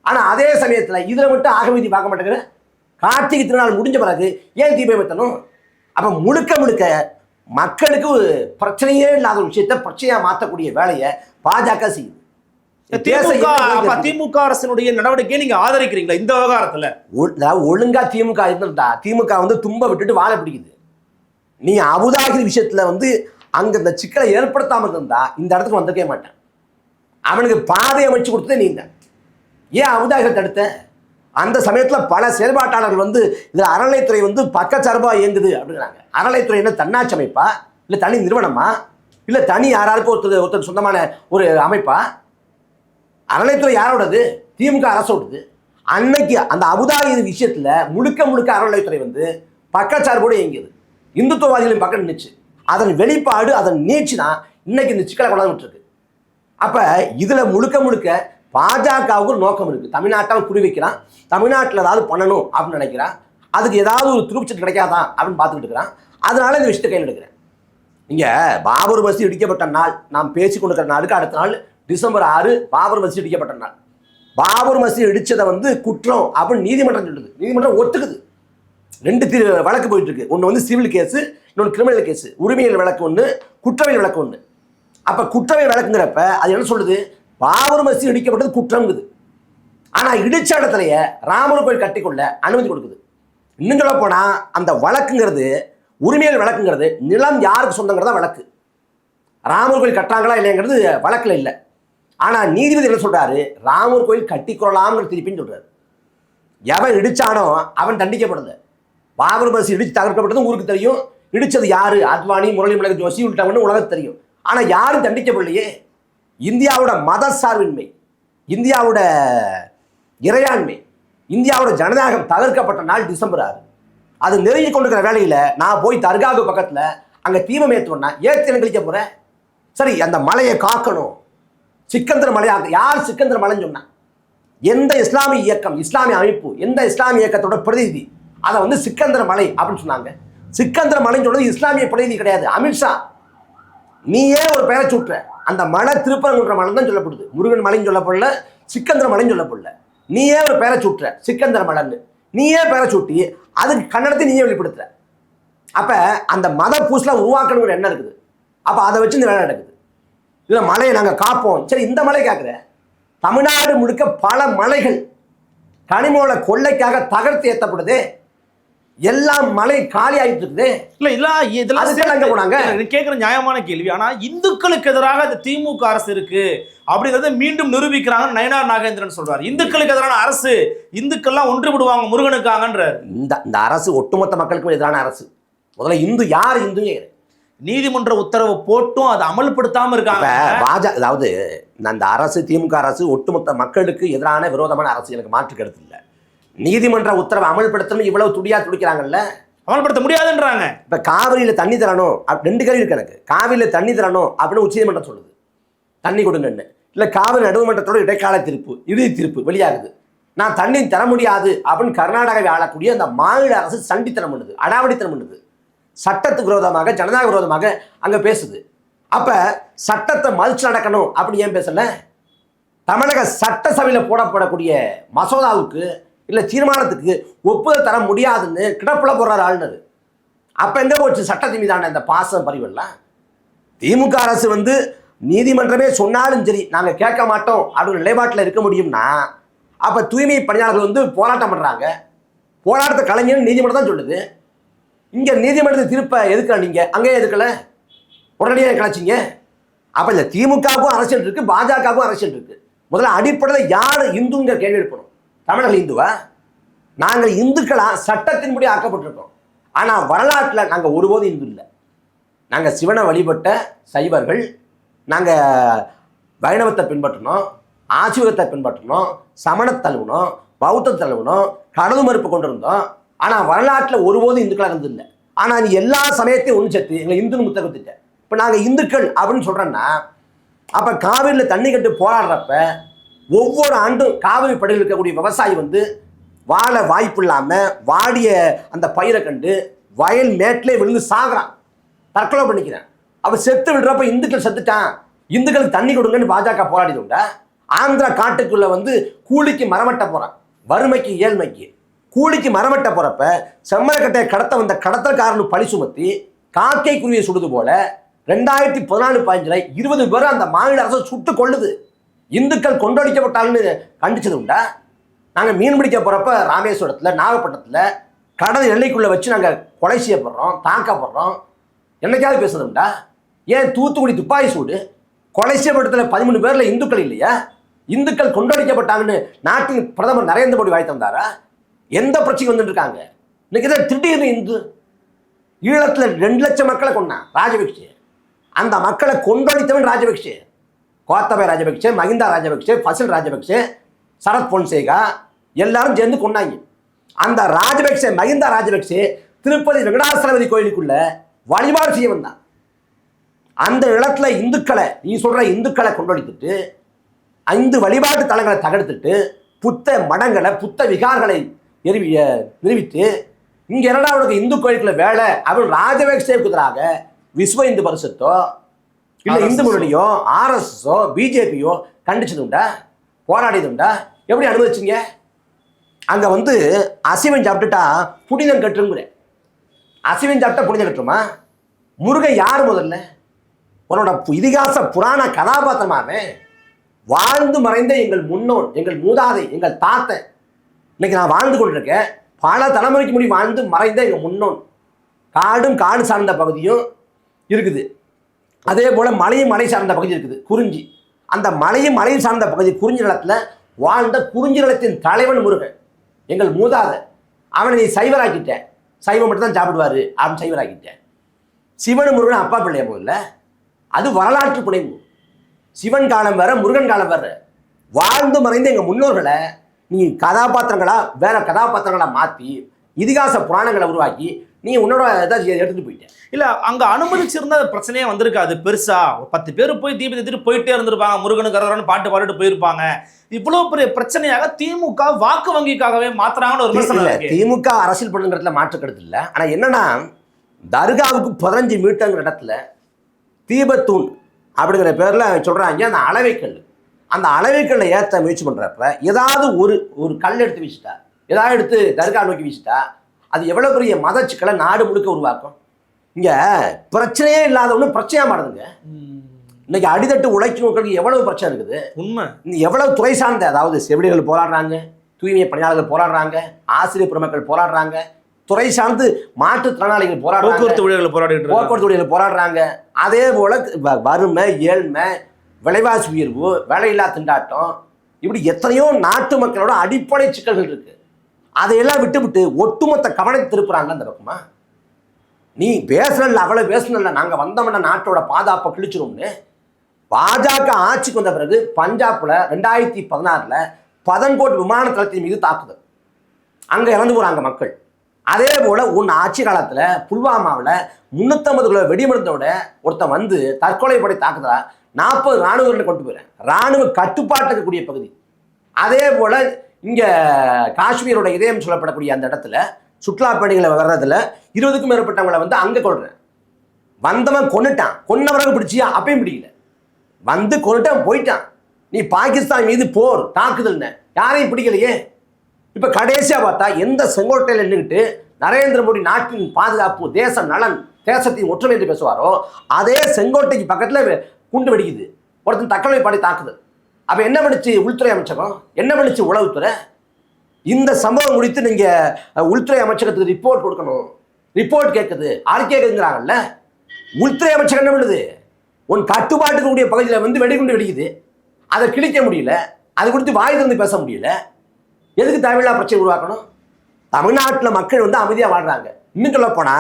Speaker 1: ஆனால் அதே சமயத்தில் இதில் மட்டும் ஆகம விதி பார்க்க மாட்டேங்கிற. கார்த்திகை திருநாள் முடிஞ்ச பிறகு ஏன் தீபம் ஏற்றணும்? அப்போ முழுக்க முழுக்க மக்களுக்கு பிரச்சனையே இல்லாத ஒரு விஷயத்தை பிரச்சனையாக மாற்றக்கூடிய வேலையை பாஜக செய்யுது.
Speaker 2: திமுக அரசினுடைய நடவடிக்கையை நீங்க ஆதரிக்கிறீங்களா இந்த விவகாரத்துல?
Speaker 1: ஒழுங்கா திமுக இருந்தா, திமுக வந்து தும்ப விட்டுட்டு வாழை பிடிக்குது. நீ அபுதாகிரி விஷயத்துல வந்து அங்க இந்த சிக்கலை ஏற்படுத்தாம இருந்தா இந்த இடத்துக்கு வந்திருக்கவே மாட்டேன். அவனுக்கு பாதை அமைச்சு கொடுத்ததே நீங்க. ஏன் அபுதாகிரி தடுத்த? அந்த சமயத்துல பல செயல்பாட்டாளர்கள் வந்து இதுல அறநிலைத்துறை வந்து பக்கச்சார்பா இயங்குது அப்படிங்கிறாங்க. அறநிலைத்துறை என்ன தன்னாட்சி அமைப்பா, இல்ல தனி நிறுவனமா, இல்ல தனி யாராருக்கும் ஒருத்தர் சொந்தமான ஒரு அமைப்பா? அறநிலைத்துறை யாரோடது? திமுக அரசோடது. அன்னைக்கு அந்த அபுதாகிரி விஷயத்துல முழுக்க முழுக்க அறநிலைத்துறை வந்து பக்கச்சார்போடு இயங்கியது, இந்துத்துவவாதிகளின் பக்கம் நின்றுச்சு. அதன் வெளிப்பாடு, அதன் நீட்சி தான் இன்னைக்கு இந்த சிக்கலை கொண்டாந்துட்டு இருக்கு. அப்ப இதுல முழுக்க முழுக்க பாஜகவுக்கு ஒரு நோக்கம் இருக்கு. தமிழ்நாட்டை குறி வைக்கிறான், தமிழ்நாட்டில் ஏதாவது பண்ணணும் அப்படின்னு நினைக்கிறான், அதுக்கு ஏதாவது ஒரு திருப்தி கிடைக்காதான் அப்படின்னு பார்த்துக்கிட்டு இருக்கிறான். அதனால இந்த விஷயத்தை கையில் எடுக்கிறேன். இங்க பாபர் மசூதி இடிக்கப்பட்ட நாள் நாம் பேசி கொண்டிருக்கிற நாளுக்கு அடுத்த நாள் டிசம்பர் 6 பாபர் மசூதி இடிக்கப்பட்ட நாள். பாபர் மசூதி இடிச்சதை வந்து குற்றம் அப்படின்னு நீதிமன்றம் சொல்லுது. நீதிமன்றம் ஒத்துக்குது. 2 வழக்கு போயிட்டு இருக்கு. ஒன்று வந்து சிவில் கேஸு, இன்னொன்று கிரிமினல் கேஸு. உரிமையல் வழக்கு ஒன்று, குற்றவியல் வழக்கு ஒன்று. அப்போ குற்றவியல் வழக்குங்கிறப்ப அது என்ன சொல்லுது? பாபர் மசூதி இடிக்கப்பட்டது குற்றம்ங்குது. ஆனால் இடிச்ச இடத்துலையே ராமர் கோயில் கட்டிக்கொள்ள அனுமதி கொடுக்குது. இன்னும் சொல்ல போனால் அந்த வழக்குங்கிறது, உரிமையல் வழக்குங்கிறது நிலம் யாருக்கு சொந்தங்கிறதா வழக்கு. ராமர் கோயில் கட்டுறாங்களா இல்லைங்கிறது வழக்கில் இல்லை. ஆனால் நீதிபதி என்ன சொல்றாரு? ராமர் கோயில் கட்டிக்கொள்ளலாம்னு திருப்பின்னு சொல்றாரு. எவன் இடிச்சானோ அவன் தண்டிக்கப்படுது. பாபர் மசூதி இடிச்சு தகர்க்கப்பட்டதும் ஊருக்கு தெரியும். இடிச்சது யாரு? அத்வானி, முரளி மனோகர் ஜோஷி உள்ளிட்டவன்னு உலகத்துக்கு தெரியும். ஆனால் யாரும் தண்டிக்கப்படலையே. இந்தியாவோட மத சார்பின்மை, இந்தியாவோட இறையாண்மை, இந்தியாவோட ஜனநாயகம் தகர்க்கப்பட்ட நாள் டிசம்பர் 6. அது நெருங்கி கொண்டிருக்கிற வேலையில் நான் போய் தர்காவுக்கு பக்கத்தில் அங்கே தீபம் ஏற்றுவேன்னா ஏற்றி கழிக்க போகிறேன். சரி, அந்த மலையை காக்கணும். சிக்கந்தர் மலையாக யார் சிக்கந்தர் மலைன்னு சொன்னா? எந்த இஸ்லாமிய இயக்கம், இஸ்லாமிய அமைப்பு, எந்த இஸ்லாமிய இயக்கத்தோட பிரதிநிதி அதை வந்து சிக்கந்தர் மலை அப்படின்னு சொன்னாங்க. சிக்கந்தர் மலைன்னு சொல்றது இஸ்லாமிய பிரதிநிதி கிடையாது, அமித்ஷா. நீயே ஒரு பெயரை சுட்டுற. அந்த மலை திருப்பரங்குன்ற மலை தான் சொல்லப்படுது. முருகன் மலைன்னு சொல்லப்படல, சிக்கந்தர் மலைன்னு சொல்லப்படல. நீயே ஒரு பெயரை சுட்டுற, சிக்கந்தர் மலைன்னு. நீயே பெயரை சுட்டி அதுக்கு கன்னடத்தை நீயே வெளிப்படுத்துற. அப்ப அந்த மத பூசல உருவாக்கணுங்கிற எண்ணம் இருக்குது. அப்ப அதை வச்சு இந்த வேலை நடக்குது. இல்லை மலையை நாங்கள் காப்போம். சரி, இந்த மலை கேட்குற. தமிழ்நாடு முழுக்க பல மலைகள் கனிமோல கொள்ளைக்காக தகர்த்து ஏற்றப்படுது. எல்லாம் மலை காலி ஆகிட்டு இருக்குது. இதெல்லாம் போனாங்க.
Speaker 2: கேட்குற நியாயமான கேள்வி. ஆனா இந்துக்களுக்கு எதிராக இந்த திமுக அரசு இருக்கு அப்படிங்கறத மீண்டும் நிரூபிக்கிறாங்க நயனார் நாகேந்திரன் சொல்றாரு. இந்துக்களுக்கு எதிரான அரசு, இந்துக்கள்லாம் ஒன்றுபடுவாங்க முருகனுக்காகன்ற
Speaker 1: இந்த அரசு ஒட்டுமொத்த மக்களுக்கும் எதிரான அரசு. முதல்ல இந்து யார்? இந்து
Speaker 2: நீதிமன்ற உத்தரவு போட்டும் அதை அமல்படுத்தாம இருக்காங்க.
Speaker 1: அதாவது அந்த அரசு, திமுக அரசு ஒட்டுமொத்த மக்களுக்கு எதிரான விரோதமான அரசு. எனக்கு மாற்று கருத்து இல்லை. நீதிமன்ற உத்தரவை அமல்படுத்தணும் இவ்வளவு துடியா துடிக்கிறாங்கல்ல,
Speaker 2: அமல்படுத்த முடியாதுன்றாங்க.
Speaker 1: இப்ப காவிரியில தண்ணி தரணும், 2 கேள்வி இருக்கு எனக்கு. காவிரியில தண்ணி தரணும் அப்படின்னு உச்சநீதிமன்றம் சொல்லுது, தண்ணி கொடுங்கன்னு. இல்ல காவிரி நடுவமன்றத்தோட இடைக்கால தீர்ப்பு, இறுதி தீர்ப்பு வெளியாகுது, நான் தண்ணி தர முடியாது அப்படின்னு கர்நாடகாவை ஆளக்கூடிய அந்த மாநில அரசு சண்டித்தனம் பண்ணுது, அடாவடித்தனம் பண்ணுது. சட்டத்துக்கு விரோதமாக, ஜனநாயக விரோதமாக அங்க பேசுது. அப்ப சட்டத்தை மதிச்சு நடக்கணும் அப்படி ஏன் பேசல? தமிழக சட்டசபையில் போடப்படக்கூடிய மசோதாவுக்கு இல்ல தீர்மானத்துக்கு ஒப்புதல் தர முடியாதுன்னு கிடப்புல போடுறாரு ஆளுநர். அப்ப எங்க போச்சு சட்டத்தின் மீதான இந்த பாசம் பரிவெல்லாம்? திமுக அரசு வந்து நீதிமன்றமே சொன்னாலும் சரி நாங்க கேட்க மாட்டோம் அப்படின்னு நிலைப்பாட்டில் இருக்க முடியும்னா, அப்ப தூய்மை பணியாளர்கள் வந்து போராட்டம் பண்றாங்க. போராட்டத்தை கலைஞர் நீதிமன்றம் தான் சொல்லுது. இங்க நீதிமன்றத்தை திருப்ப எதுக்கல? நீங்க அங்கேயே எதுக்கல? உடனடியாக கலைச்சிங்க. அப்ப இந்த திமுகவுக்கும் அரசியல் இருக்கு, பாஜகவுக்கும் அரசியல் இருக்கு. முதல்ல அடிப்படையில் யார் இந்துங்கிற கேள்வி எழுப்பணும். தமிழர்கள் இந்துவா? நாங்கள் இந்துக்களா சட்டத்தின்படி ஆக்கப்பட்டிருக்கோம். ஆனா வரலாற்றுல நாங்க ஒருபோதும் இந்து இல்லை. நாங்க சிவனை வழிபட்ட சைவர்கள், நாங்க வைணவத்தை பின்பற்றணும், ஆசிவகத்தை பின்பற்றணும், சமணத்தை தழுவணும், பௌத்தத்தை தழுவணும், கடவுள் மறுப்பு கொண்டு இருந்தோம். ஆனா வரலாற்றுல ஒருபோதும் இந்துக்களாக இருந்தது இல்லை. ஆனா நீ எல்லா சமயத்தையும் ஒன்று சேர்த்து எங்களை இந்துன்னு முத்தகத்திட்ட. இப்ப நாங்க இந்துக்கள் அப்படின்னு சொல்றேன்னா, அப்ப காவிரியில் தண்ணி கட்டு போராடுறப்ப ஒவ்வொரு ஆண்டும் காவிரி படுகையில் இருக்கக்கூடிய விவசாயி வந்து வாழ வாய்ப்பு இல்லாம வாடிய அந்த பயிரை கண்டு வயல் மேட்டிலே விழுந்து சாகுறான். தற்கொலை பண்ணிக்கிறேன். அவன் செத்து விடுறப்ப இந்துக்கள் செத்துட்டான், இந்துக்களுக்கு தண்ணி கொடுங்கன்னு பாஜக போராடிது உண்டா? ஆந்திரா காட்டுக்குள்ள வந்து கூலிக்கு மரமட்ட போறான், வறுமைக்கு ஏழ்மைக்கு. கூலிக்கு மரமட்ட போறப்ப செம்மரக்கட்டையை கடத்த வந்த கடத்தல்காரனு பழி சுமத்தி காக்கை குருவியை சுடுது போல 2014-15 20 பேர் அந்த மாநில அரசு சுட்டு கொள்ளுது. இந்துக்கள் கொண்டடிக்கப்பட்டாங்கன்னு கண்டிச்சது உண்டா? நாங்கள் மீன் பிடிக்க போறப்ப ராமேஸ்வரத்தில் நாகப்பட்டினத்தில் கடல் எல்லைக்குள்ள வச்சு நாங்கள் கொலை செய்யப்படுறோம், தாக்கப்படுறோம், என்னைக்காவது பேசுறது உண்டா? ஏன் தூத்துக்குடி துப்பாக்கி சூடு கொலை செய்யப்பட்டதில் 13 பேர்ல இந்துக்கள் இல்லையா? இந்துக்கள் கொண்டடிக்கப்பட்டாங்கன்னு நாட்டின் பிரதமர் நரேந்திர மோடி வாய் தந்தாரா? எந்த பிரச்சனை வந்துட்டு இருக்காங்க? இன்னைக்கு தான் திடீர்னு இந்து ஈழத்தில் 2 லட்சம் மக்களை கொண்டான் ராஜபக்சே. அந்த மக்களை கொண்டடித்தவன் ராஜபக்சே, கோத்தபய ராஜபக்சே, மஹிந்தா ராஜபக்சே, ஃபசில் ராஜபக்சே, சரத் பொன்சேகா எல்லாரும் சேர்ந்து கொண்டாங்க. அந்த ராஜபக்சே மஹிந்தா ராஜபக்சே திருப்பதி வெங்கடாசலபதி கோயிலுக்குள்ள வழிபாடு செய்ய வந்தான். அந்த இடத்துல இந்துக்களை, நீ சொல்ற இந்துக்களை கொண்டடித்துட்டு 5 வழிபாட்டு தலங்களை தகர்த்துட்டு புத்த மடங்களை புத்த விகாரங்களை நிறுவிட்டு இங்க என்னடா அவனுக்கு இந்து கோயிலுக்குள்ள வேலை அவன் ராஜபக்சேவுக்கு எதிராக விஸ்வ இந்து பரிஷத்தோ இல்ல இந்து முன்னணியோ ஆர்எஸ்எஸோ பிஜேபியோ கண்டிச்சது உண்டா? போராடியது உண்டா? எப்படி அனுமதிச்சிங்க? அங்க வந்து அசைவம் சாப்பிட்டுட்டா புனிதம் கட்டுங்கிற, அசைவம் சாப்பிட்டா புனிதம் கட்டுமா? முருகன் யார் முதல்ல? உன்னோட இதிகாச புராண கதாபாத்திரமாவே வாழ்ந்து மறைந்த எங்கள் முன்னோன், எங்கள் மூதாதை, எங்கள் தாத்தன். இன்னைக்கு நான் வாழ்ந்து கொண்டிருக்கேன், பல தலைமுறைக்கு முடி வாழ்ந்து மறைந்த எங்கள் முன்னோன். காடும் காடு சார்ந்த பகுதியும் இருக்குது, அதே போல மலையும் மலை சார்ந்த பகுதி இருக்குது குறிஞ்சி. அந்த மலையும் மலையும் சார்ந்த பகுதி குறிஞ்சி நிலத்துல வாழ்ந்த குறிஞ்சி நிலத்தின் தலைவன் முருகன், எங்கள் மூதாதை. அவனை நீ சைவராக்கிட்டேன், சைவம் மட்டும் தான் சாப்பிடுவாரு, அவன் சைவராக்கிட்டேன். சிவன் முருகன் அப்பா பிள்ளைய போல, அது வரலாற்று புனைவு. சிவன் காலம் வேற, முருகன் காலம் வேற. வாழ்ந்து மறைந்த எங்க முன்னோர்களை நீ கதாபாத்திரங்களா வேற கதாபாத்திரங்களா மாற்றி இதிகாச புராணங்களை உருவாக்கி நீ உன்னோட ஏதாச்சும் எடுத்துட்டு போயிட்ட.
Speaker 2: இல்ல அங்க அனுமதிச்சிருந்தா பிரச்சனையே வந்திருக்காது பெருசா. 10 பேர் போய் தீபத்தை எடுத்துட்டு போயிட்டே இருந்திருப்பாங்க, முருகனுக்கு கரகரன்னு பாட்டு பாடிட்டு போயிருப்பாங்க. இவ்வளவு பெரிய பிரச்சனையாக திமுக வாக்கு வங்கிக்காகவே மாத்துறாங்கன்னு ஒரு விமர்சனம் இருக்கு.
Speaker 1: திமுக அரசியல் பண்ணுங்கிறதுல மாற்று கருத்து இல்லை. ஆனா என்னன்னா, தர்காவுக்கு 15 மீட்டருங்கிற இடத்துல தீபத்தூண் அப்படிங்கிற பேர்ல சொல்றாங்க அந்த அளவைக்கல். அந்த அளவைக்கல்ல ஏற்ற முயற்சி பண்றப்ப ஏதாவது ஒரு கல் எடுத்து வீசிட்டா, ஏதாவது எடுத்து தர்கா நோக்கி வீசிட்டா, அது எவ்வளவு பெரிய மத சிக்கலை நாடு முழுக்க உருவாக்கும். இங்க பிரச்சனையே இல்லாதவனு பிரச்சனையா மாறுதுங்க. இன்னைக்கு அடித்தட்டு உழைக்கிறவங்களுக்கு எவ்வளவு பிரச்சனை இருக்குது.
Speaker 2: உண்மை.
Speaker 1: எவ்வளவு துறை சார்ந்த, அதாவது செவிலியர்கள் போராடுறாங்க, தூய்மை பணியாளர்கள் போராடுறாங்க, ஆசிரியர் பெருமக்கள் போராடுறாங்க, துறை சார்ந்து மாற்றுத்திறனாளிகள் போராடுறாங்க, போக்குவரத்து ஊழியர்கள் போராடுறாங்க. அதே போல வறுமை, ஏழ்மை, விலைவாசி உயர்வு, வேலையில்லா திண்டாட்டம், இப்படி எத்தனையோ நாட்டு மக்களோட அடிப்படை சிக்கல்கள் இருக்கு. அதையெல்லாம் விட்டு ஒட்டுமொத்த கவனத்தை திருப்புறாங்க அந்த பக்கமா. நீ பேசல, அவ்வளவு பேசணும்ல, நாங்க வந்தோம்னா நாட்டோட பாதுகாப்பை கிழிச்சிரும்னு. பாஜக ஆட்சிக்கு வந்த பிறகு பஞ்சாப்ல 2016 பதன்கோட் விமான தளத்தின் மீது தாக்குதல், அங்க இறந்து போறாங்க மக்கள். அதே போல உன் ஆட்சி காலத்துல புல்வாமாவில் 350 கிலோ வெடிமருந்தோட ஒருத்தன் வந்து தற்கொலை படை தாக்குதலா 40 ராணுவ வீரர்களை கொண்டு போயிறேன். ராணுவ கட்டுப்பாட்டுக்கு கூடிய பகுதி. அதே போல இங்க காஷ்மீரோட இதயம் சொல்லப்படக்கூடிய அந்த இடத்துல சுற்றுலா பயணிகளை வர்றதுல 20க்கும் மேற்பட்டவங்களை வந்து அங்க கொள்றேன். வந்தவன் கொன்னுட்டான், கொன்னவராக பிடிச்சியா? அப்பயும் பிடிக்கல, வந்து கொன்னுட்டான் போயிட்டான். நீ பாகிஸ்தான் மீது போர் தாக்குதல்னு யாரையும் பிடிக்கலையே. இப்ப கடைசியா பார்த்தா எந்த செங்கோட்டையில் நின்றுக்கிட்டு நரேந்திர மோடி நாட்டின் பாதுகாப்பு, தேச நலன், தேசத்தின் ஒற்றுமை என்று பேசுவாரோ, அதே செங்கோட்டைக்கு பக்கத்துல குண்டு வெடிக்குது, ஒருத்தன் தற்கொலை படை தாக்குதல். அப்ப என்ன பண்ணுச்சு உள்துறை அமைச்சகம், என்ன பண்ணுச்சு உளவுத்துறை? இந்த சம்பவம் குறித்து நீங்க உள்துறை அமைச்சகத்துக்கு ரிப்போர்ட் கொடுக்கணும். ரிப்போர்ட் கேட்குது, ஆள் கேட்குதுங்கிறாங்கல்ல. உள்துறை அமைச்சகம் என்ன பண்ணுது? உன் கட்டுப்பாட்டுக்கு கூடிய பகுதியில் வந்து வெடிகுண்டு வெடிக்குது, அதை கிழிக்க முடியல, அது குறித்து வாய் திறந்து பேச முடியல. எதுக்கு தேவையில்லா பிரச்சனை உருவாக்கணும்? தமிழ்நாட்டில் மக்கள் வந்து அமைதியாக வாழ்றாங்க. இன்னும் சொல்ல போனா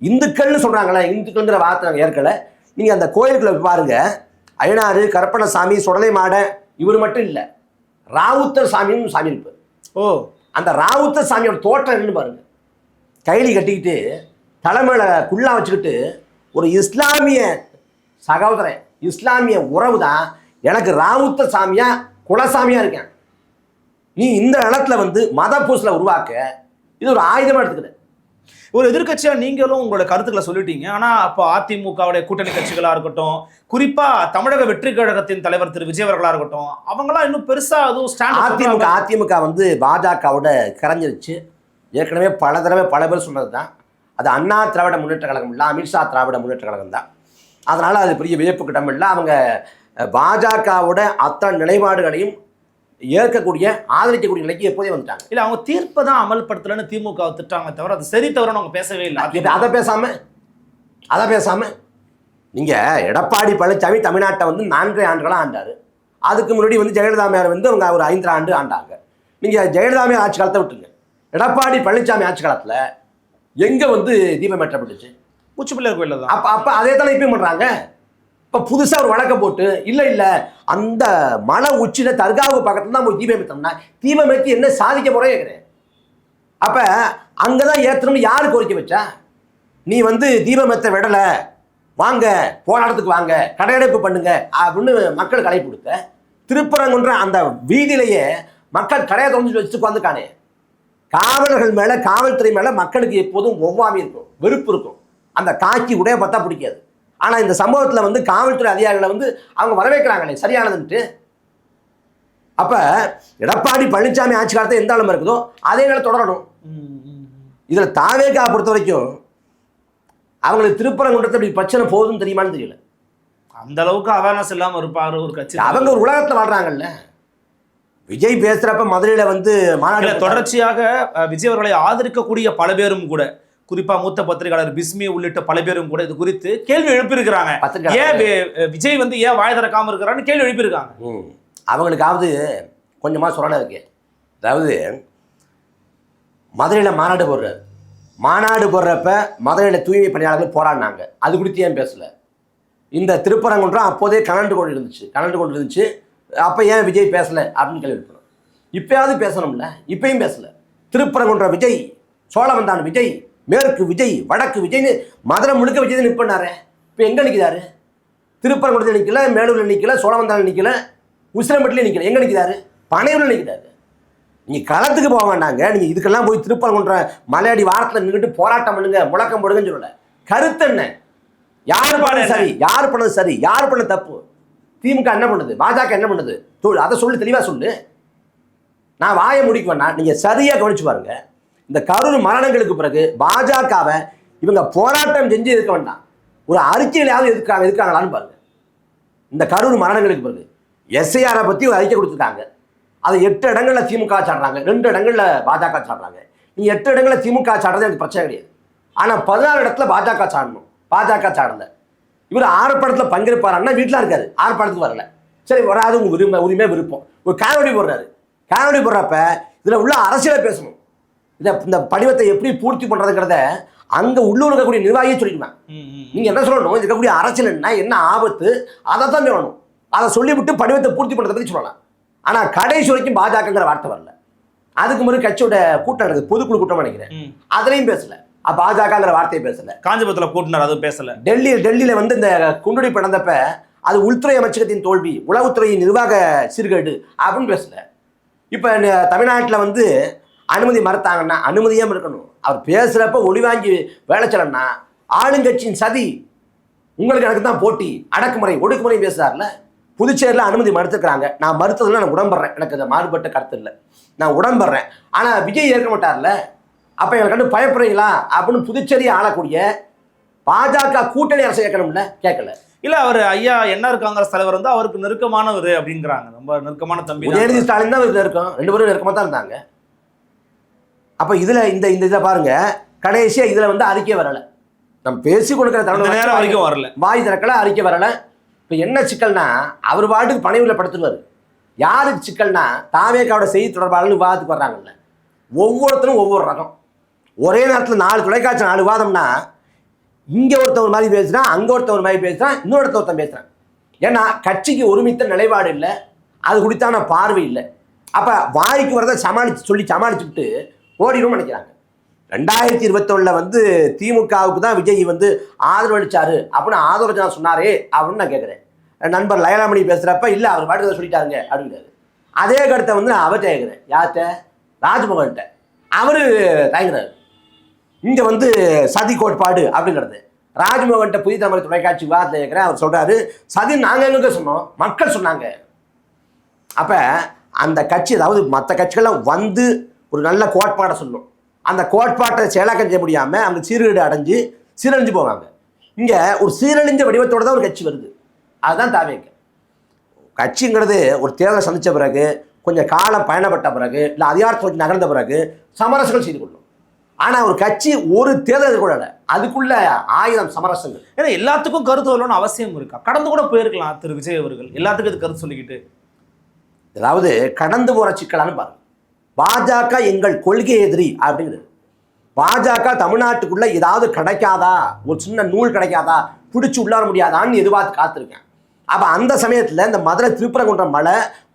Speaker 1: இந்துக்கள்னு சொல்றாங்களே, இந்துக்கள்ங்கிற வார்த்தை நாங்கள் ஏற்கல. நீங்க அந்த கோயிலுக்குள்ள பாருங்க, அய்யனாரு, கருப்பணசாமி, சுடலை மாட, இவர் மட்டும் இல்லை, ராவுத்தர் சாமியும் சாமி இருப்பார்.
Speaker 2: ஓ,
Speaker 1: அந்த ராவுத்தர் சாமியோட தோற்றம் என்னன்னு பாருங்க. கைலி கட்டிக்கிட்டு தலைமையில குள்ளா வச்சுக்கிட்டு ஒரு இஸ்லாமிய சகோதரன், இஸ்லாமிய உறவு தான் எனக்கு ராவுத்தர் சாமியா குலசாமியா இருக்கேன். நீ இந்த இடத்துல வந்து மத பூசலை உருவாக்க இது ஒரு ஆயுதமா எடுத்துக்கிற.
Speaker 2: ஒரு எதிர்க்கட்சியா நீங்களும் உங்களோட கருத்துக்களை சொல்லிட்டீங்க. ஆனா அப்போ அதிமுகவுடைய கூட்டணி கட்சிகளா இருக்கட்டும், குறிப்பா தமிழக வெற்றி கழகத்தின் தலைவர் திரு விஜய் அவர்களா இருக்கட்டும், அவங்களாம் இன்னும் பெருசா அதுவும்
Speaker 1: அதிமுக வந்து பாஜகவோட கரைஞ்சிருச்சு. ஏற்கனவே பல தடவை பல பேர் சொன்னது தான். அது அண்ணா திராவிட முன்னேற்ற கழகம் இல்லை, அமித்ஷா திராவிட முன்னேற்ற கழகம் தான். அதனால அது பெரிய வியப்பு கிட்டம் இல்லை. அவங்க பாஜகவோட அத்தனை நிலைப்பாடுகளையும் ஏற்கக்கூடிய ஆதரிக்கக்கூடிய நிலைக்கு எப்போதே வந்துட்டாங்க.
Speaker 2: இல்ல அவங்க தீர்ப்பை தான் அமல்படுத்தலன்னு திமுக திட்டாங்க தவிர அது சரி தவிரன்னு அவங்க பேசவே இல்லை.
Speaker 1: அதை பேசாம நீங்க எடப்பாடி பழனிசாமி தமிழ்நாட்டை வந்து 4 ஆண்டுகளாக ஆண்டாரு. அதுக்கு முன்னாடி வந்து ஜெயலலிதாமையார் வந்து அவங்க ஒரு 5 ஆண்டு ஆண்டாங்க. நீங்க ஜெயலலிதாமையார் ஆட்சி காலத்தை விட்டுருங்க, எடப்பாடி பழனிசாமி ஆட்சி காலத்துல எங்க வந்து தீபம் ஏற்றப்பட்டுச்சு?
Speaker 2: உச்சிப்பிள்ளையார் கோயில்ல தான்.
Speaker 1: அப்ப அதே தானே இப்பயும் பண்றாங்க. இப்ப புதுசா ஒரு வழக்க போட்டு இல்ல அந்த மலை உச்சியில தர்காவுக்கு பக்கத்துல தான் போய் தீபம் ஏற்றோம்னா தீபம் ஏற்றி என்ன சாதிக்க போறே கேட்கிறேன். அப்ப அங்கதான் ஏற்றணும்னு யாரு கோரிக்கை வச்சா? நீ வந்து தீபம் ஏற்ற விடல, வாங்க போராட்டத்துக்கு வாங்க, கடையடைப்பு பண்ணுங்க அப்படின்னு மக்கள் அழைப்பு கொடுத்த திருப்பரங்குன்ற அந்த வீதியிலேயே மக்கள் கடையை திறந்து வச்சுட்டு உட்காந்துக்கானே. காவலர்கள் மேல, காவல்துறை மேல மக்களுக்கு எப்போதும் ஒவ்வாமை இருக்கும், வெறுப்பு இருக்கும். அந்த காக்கி உடைய பார்த்தா பிடிக்காது. ஆனா இந்த சம்பவத்துல வந்து காவல்துறை அதிகாரிகளை வந்து அவங்க வரவேற்கிறாங்களே சரியானதுன்ட்டு. அப்ப எடப்பாடி பழனிசாமி ஆட்சி காலத்தை எந்த அளவு இருக்குதோ அதே நிலை தொடரணும். இதுல தாவேகா பொறுத்த வரைக்கும் அவங்களுக்கு திருப்பரங்குன்றத்தை இப்படி பிரச்சனை போகுதுன்னு தெரியுமான்னு தெரியல.
Speaker 2: அந்த அளவுக்கு அவேர்னஸ் இல்லாம இருப்பாரு ஒரு கட்சி.
Speaker 1: அவங்க ஒரு உலகத்துல வாழ்றாங்கல்ல. விஜய் பேசுறப்ப மதுரையில வந்து மாநாடு
Speaker 2: தொடர்ச்சியாக விஜய் அவர்களை ஆதரிக்கக்கூடிய பல பேரும் கூட, குறிப்பா மூத்த பத்திரிகையாளர் பிஸ்மி உள்ளிட்ட பல பேரும் கூட இது குறித்து கேள்வி எழுப்பியிருக்கிறாங்க. ஏன் விஜய் வந்து ஏன் வாய் திறக்காம இருக்கிறான்னு கேள்வி எழுப்பியிருக்காங்க.
Speaker 1: அவங்களுக்காவது கொஞ்சமா சொல்லணும் இருக்கு. அதாவது மதுரையில மாநாடு போடுறப்ப மதுரையில தூய்மை பணியாளர்கள் போராடினாங்க, அது குறித்து ஏன் பேசல? இந்த திருப்பரங்குன்றம் அப்போதே கலந்து கொண்டு இருந்துச்சு. அப்ப ஏன் விஜய் பேசல அப்படின்னு கேள்வி எழுப்பணும். இப்பயாவது பேசணும்ல, இப்பயும் பேசல. திருப்பரங்குன்றம் விஜய், சோழவந்தான் விஜய், மேற்கு விஜய், வடக்கு விஜய்னு மதுரை முழுக்க விஜய் தான் நிற்பண்ணாரு. இப்போ எங்கே நிற்கிறாரு? திருப்பரங்குன்றத்தில் நிற்கல, மேலூரில் நிற்கல, சோழவந்தானில் நிற்கல, உசிலம்பட்டிலையும் நிற்கல. எங்கே நிற்கிறாரு? பனையூரில் நிற்கிறாரு. நீங்கள் களத்துக்கு போக வேண்டாங்க. நீங்கள் இதுக்கெல்லாம் போய் திருப்பரங்குன்ற மலையாடி வாரத்தில் நின்றுட்டு போராட்டம் பண்ணுங்க, முழக்கம் போடுங்கன்னு சொல்லல. கருத்து என்ன? யார் பண்ணது சரி, யார் பண்ணது சரி, யார் பண்ண தப்பு? திமுக என்ன பண்ணுது, பாஜக என்ன பண்ணுது, அதை சொல்லு, தெளிவாக சொல்லு. நான் வாயை முடிக்க வேணா, நீங்கள் சரியாக கவனிச்சு பாருங்க. இந்த கரூர் மரணங்களுக்கு பிறகு பாஜகவை இவங்க போராட்டம் செஞ்சு இருக்க வேண்டாம், ஒரு அறிக்கையிலாவது எதுக்காங்களான்னு பாருங்க. இந்த கரூர் மரணங்களுக்கு பிறகு எஸ்ஐஆரை பற்றி ஒரு அறிக்கை கொடுத்துருக்காங்க. அதை 8 இடங்கள்ல திமுக சாடுறாங்க, 2 இடங்கள்ல பாஜக சாடுறாங்க. நீங்க 8 இடங்கள்ல திமுக சாடுறது எனக்கு பிரச்சனை கிடையாது. ஆனா 16 இடத்துல பாஜக சாடணும். பாஜக சாடல. இவர் ஆர்ப்பாட்டத்தில் பங்கேற்பாருன்னா வீட்டில் இருக்காரு, ஆர்ப்பாட்டத்துக்கு வரல. சரி, வராது, உங்க உரிமை விருப்பம். ஒரு காணொலி போடுறாரு. காணொலி போடுறப்ப இதுல உள்ள அரசியலை பேசணும். இந்த படிவத்தை எப்படி பூர்த்தி பண்றதுங்கிறத அங்க உள்ளூர் இருக்கக்கூடிய நிர்வாகியே சொல்லிடுவேன். நீங்க என்ன சொல்லணும், இருக்கக்கூடிய அரசியல் என்ன ஆபத்து, அதை தான் சொல்லணும். அதை சொல்லிவிட்டு படிவத்தை பூர்த்தி பண்றதை பத்தி சொல்லலாம். ஆனா கடைசி வரைக்கும் பாஜகங்கிற வார்த்தை வரல. அதுக்கு முன்னாடி கட்சியோட கூட்டம் நடக்குது, பொதுக்குழு கூட்டம் நினைக்கிறேன், அதுலயும் பேசல. பாஜகங்கிற வார்த்தையை பேசல.
Speaker 2: காஞ்சிபுரத்தில் கூட்டினார், அதுவும் பேசல.
Speaker 1: டெல்லியில வந்து இந்த குண்டுவெடிப்பு நடந்தப்ப அது உள்துறை அமைச்சகத்தின் தோல்வி, உளவுத்துறையின் நிர்வாக சீர்கேடு அப்படின்னு பேசல. இப்ப தமிழ்நாட்டில் வந்து அனுமதி மறுத்தாங்கன்னா அனுமதியாக இருக்கணும். அவர் பேசுறப்ப ஒளிவாங்கி வேலை செய்யலன்னா ஆளுங்கட்சியின் சதி, உங்களுக்கு எனக்கு தான் போட்டி, அடக்குமுறை ஒடுக்குமுறை பேசுறாருல. புதுச்சேரியில் அனுமதி மறுத்துக்கிறாங்க. நான் மறுத்ததுல நான் உடன்படுறேன், எனக்கு அதை மாறுபட்ட கருத்து இல்லை, நான் உடன்படுறேன். ஆனா விஜய் ஏற்க மாட்டார்ல. அப்ப எங்களை கண்டு பயப்படுறீங்களா அப்படின்னு புதுச்சேரியை ஆளக்கூடிய பாஜக கூட்டணி அரசு கேட்கணும்ல, கேட்கல.
Speaker 2: இல்ல அவர் ஐயா என்ஆர் காங்கிரஸ் தலைவர் வந்து அவருக்கு நெருக்கமானவர் அப்படிங்கிறாங்க, ரொம்ப நெருக்கமான தம்பி.
Speaker 1: உதயநிதி ஸ்டாலின் தான் நெருக்கம், 2 பேரும் நெருக்கமா தான் இருந்தாங்க. அப்ப இதுல இந்த இதை பாருங்க, கடைசியா இதுல வந்து அறிக்கை வரல. நம்ம பேசி கொடுக்கிற
Speaker 2: நேரம் வரைக்கும் வரல,
Speaker 1: வாய் திறக்கல, அறிக்கை வரல. இப்ப என்ன சிக்கல்னா, அவர் பாட்டுக்கு பணிவுல படுத்துருவாரு. யாருக்கு சிக்கல்னா, தாவேக்காவோட செய்தி தொடர்பாளர்கள் விவாதத்துக்கு வர்றாங்கல்ல, ஒவ்வொருத்தரும் ஒவ்வொரு ரகம். ஒரே நேரத்தில் 4 தொலைக்காட்சி 4 விவாதம்னா, இங்க ஒருத்தவர் மாதிரி பேசுறான், அங்க ஒருத்தவர் மாதிரி பேசுறான், இன்னொருத்தர் பேசுறான். ஏன்னா கட்சிக்கு ஒருமித்த நிலைப்பாடு இல்லை, அது குறித்தான பார்வை இல்லை. அப்ப வாய்க்கு வரதை சமாளிச்சுட்டு ஓடிடும் நினைக்கிறாங்க. 2021 வந்து திமுகவுக்கு தான் விஜய் வந்து ஆதரவு அளிச்சாரு அப்படின்னு ஆதரவு சொன்னாரே அப்படின்னு நான் கேட்குறேன். நண்பர் லயலாமணி பேசுறப்ப இல்லை அவர் பாட்டுக்கு சொல்லிட்டாருங்க அப்படிங்கிறாரு. அதே கருத்தை வந்து நான் அவர்கிட்ட கேட்குறேன், யார்கிட்ட? ராஜ்மோகன்கிட்ட. அவரு தயங்குறாரு. இங்கே வந்து சதி கோட்பாடு அப்படிங்கிறது. ராஜ்மோகன்ட்ட புதிய தமிழ் தொலைக்காட்சி விவாதத்தில் இருக்கிறேன். அவர் சொல்கிறாரு, சதி நாங்கள் எங்கே சொன்னோம், மக்கள் சொன்னாங்க. அப்போ அந்த கட்சி, அதாவது மற்ற கட்சிகள்லாம் வந்து ஒரு நல்ல கோட்பாடை சொல்லணும், அந்த கோட்பாட்டை செயலாக்கம் செய்ய முடியாமல் அவங்க சீரழிஞ்சு போவாங்க. இங்கே ஒரு சீரழிஞ்ச வடிவத்தோடு தான் ஒரு கட்சி வருது. அதுதான் தாவேங்க கட்சிங்கிறது. ஒரு தேர்தலை சந்தித்த பிறகு, கொஞ்சம் காலம் பயணப்பட்ட பிறகு, இல்லை அதிகாரத்தை நோக்கி நகர்ந்த பிறகு சமரசங்கள் செய்து கொள்ளும். ஆனால் ஒரு கட்சி ஒரு தேர்தல் கூட இல்லை, அதுக்குள்ள 1000 சமரசங்கள்.
Speaker 2: ஏன்னா எல்லாத்துக்கும் கருத்து வரணும்னு அவசியம் இருக்கா? கடந்து கூட போயிருக்கலாம் திரு விஜய் அவர்கள், எல்லாத்துக்கும் இது கருத்து சொல்லிக்கிட்டு.
Speaker 1: அதாவது கடந்து போகிற சிக்கலான்னு பாருங்க. பாஜக எங்கள் கொள்கை எதிரி அப்படிங்கிறது. பாஜக தமிழ்நாட்டுக்குள்ள ஏதாவது கிடைக்காதா, ஒரு சின்ன நூல் கிடைக்காதா, பிடிச்சி உள்ளார முடியாதான்னு எதிர்பார்த்து காத்திருக்கேன். அப்போ அந்த சமயத்தில் இந்த மதுரை திருப்பரங்குன்றம்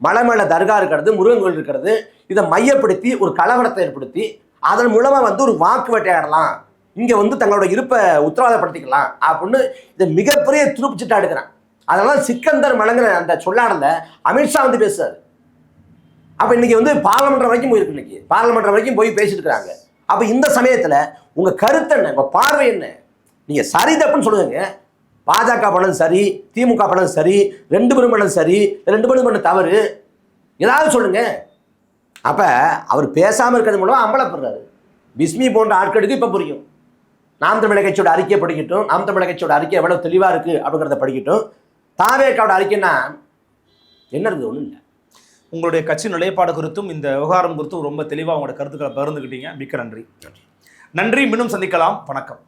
Speaker 1: மலை மேலே தர்கா இருக்கிறது, முருகன் கோயில் இருக்கிறது, இதை மையப்படுத்தி ஒரு கலவரத்தை ஏற்படுத்தி அதன் மூலமாக வந்து ஒரு வாக்கு வேட்டையாடலாம், இங்கே வந்து தங்களோட இருப்பை உத்தரவாதப்படுத்திக்கலாம் அப்படின்னு இதை மிகப்பெரிய துருப்பிச்சிட்டா எடுக்கிறேன். அதனால சிக்கந்தர் மலங்கிற அந்த சொல்லாடல அமித்ஷா வந்து பேசுறாரு. அப்போ இன்னைக்கு வந்து பார்லமெண்ட் வரைக்கும் போயிருக்கு, இன்னைக்கு பார்லமெண்ட் வரைக்கும் போய் பேசிட்டு இருக்கிறாங்க. அப்போ இந்த சமயத்தில் உங்கள் கருத்து என்ன, உங்கள் பார்வை என்ன? நீங்கள் சரி தப்புன்னு சொல்லுங்க. பாஜக பண்ணது சரி, திமுக பண்ணது சரி, 2 பேரும் பண்ணது சரி, 2 பேரும் பண்ண தவறு, ஏதாவது சொல்லுங்க. அப்போ அவர் பேசாமல் இருக்கிறது மூலமாக அம்பலப்படுறாரு. பிஸ்மி போன்ற ஆட்களுக்கு இப்போ புரியும். நாம் தமிழர் கட்சியோட அறிக்கையை படிக்கட்டும், நாம் தமிழர் கட்சியோட அறிக்கை எவ்வளோ தெளிவாக இருக்குது அப்படிங்கிறத படிக்கட்டும். தாவேக்காவோட அறிக்கைன்னா என்ன இருக்குது? ஒன்றும் இல்லை.
Speaker 2: உங்களுடைய கட்சி நிலைப்பாடு குறித்தும் இந்த விவகாரம் குறித்தும் ரொம்ப தெளிவாக உங்களோட கருத்துக்களை பகிர்ந்துக்கிட்டீங்க. மிக்க நன்றி. நன்றி. மீண்டும் சந்திக்கலாம். வணக்கம்.